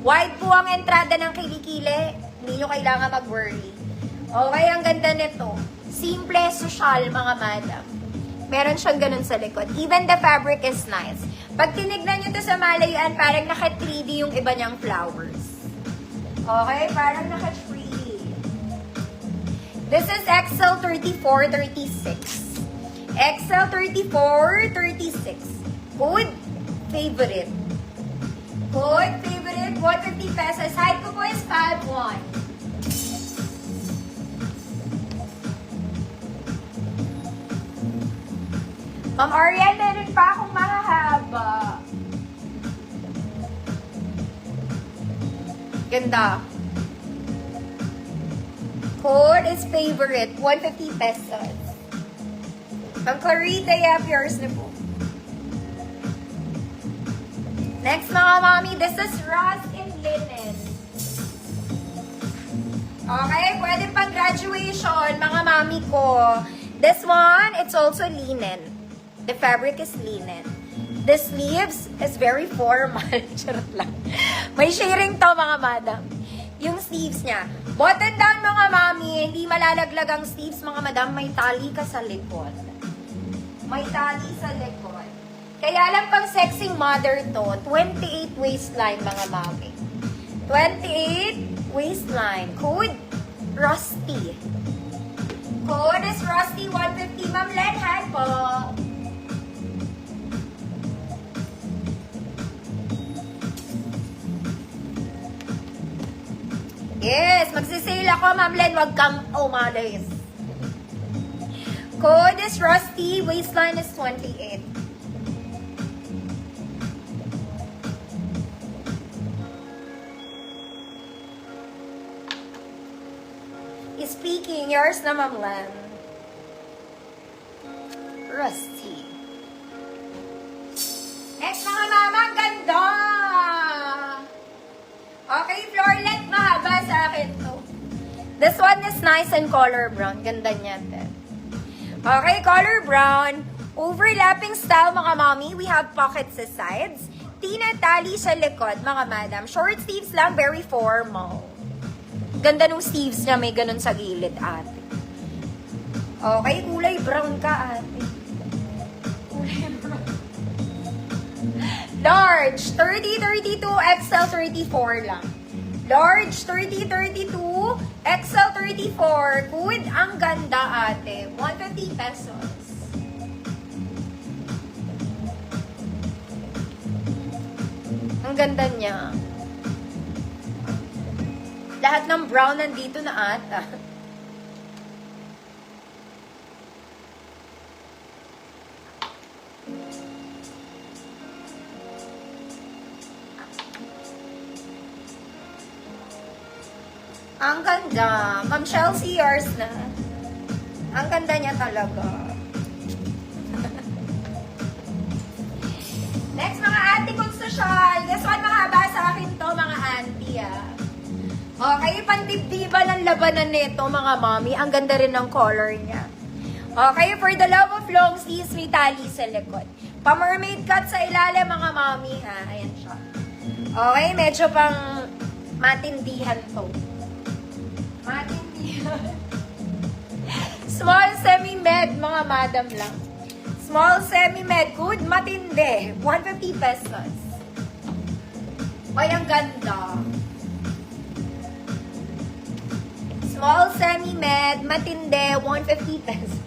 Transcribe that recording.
Wide po ang entrada ng kilikili. Hindi nyo kailangan mag-worry. Okay, ang ganda nito. Simple, social, mga madam. Meron siyang ganun sa likod. Even the fabric is nice. Pag tinignan nyo to sa malayuan, parang naka-3D yung iba niyang flowers. Okay, parang naka-3D. This is XL 34, 36. XL 34, 36. Code favorite. Code favorite, 150 pesos. Height ko po is 5'1". Ma'am Ariel, meron pa akong mahahaba. Ganda. Code is favorite, 150 pesos. Ang Clarita, have yours na po. Next, mga mami, this is rust in linen. Okay, pwede pang graduation, mga mami ko. This one, it's also linen. The fabric is linen. The sleeves is very formal. Charot lang. May sharing to, mga madam. Yung sleeves niya. Button down, mga mami. Hindi malalaglag ang sleeves, mga madam. May tali ka sa likod. May tali sa likod. Kaya lang pang sexy mother to, 28 waistline, mga mami. 28 waistline. Code, Rusty. Code is Rusty 150. Ma'am Len, hi po. Yes, magsisale ako, Ma'am Len. Wag kang umalis. Code is Rusty. Waistline is 28. Speaking, yours na, Ma'am Len. Rusty. Next, mga mama, ang ganda! Okay, floor length, mahaba sa akin to. This one is nice and color brown. Ganda niya, te. Okay, color brown. Overlapping style, mga mommy. We have pockets sa sides. Tina tali sa likod, mga madam. Short sleeves lang, very formal. Ganda nung sleeves niya, may ganun sa gilid, ate. Okay, kulay brown ka, ate. Kulay brown. Large, 30-32, XL 34 lang. Large, 30-32, XL 34. Good, ang ganda, ate. 150 pesos. Ang ganda niya. Lahat ng brown nandito na ata. Ang ganda. Ma'am Chelsea, yours na. Ang ganda niya talaga. Next, mga auntie kong social. This one, mahaba sa akin to, mga auntie, ah. Okay, pandibdiba ng labanan nito, mga mommy. Ang ganda rin ng color niya. Okay, for the love of long sleeves, may tali sa likod. Pa-mermaid cut sa ilalim, mga mommy, ha. Ayan siya. Okay, medyo pang matindihan to. Matindihan. Small semi-med, mga madam lang. Small semi-med, good, matindi. 150 pesos. Ay, ang ganda. Small semi-med, matindi, 150 pesos.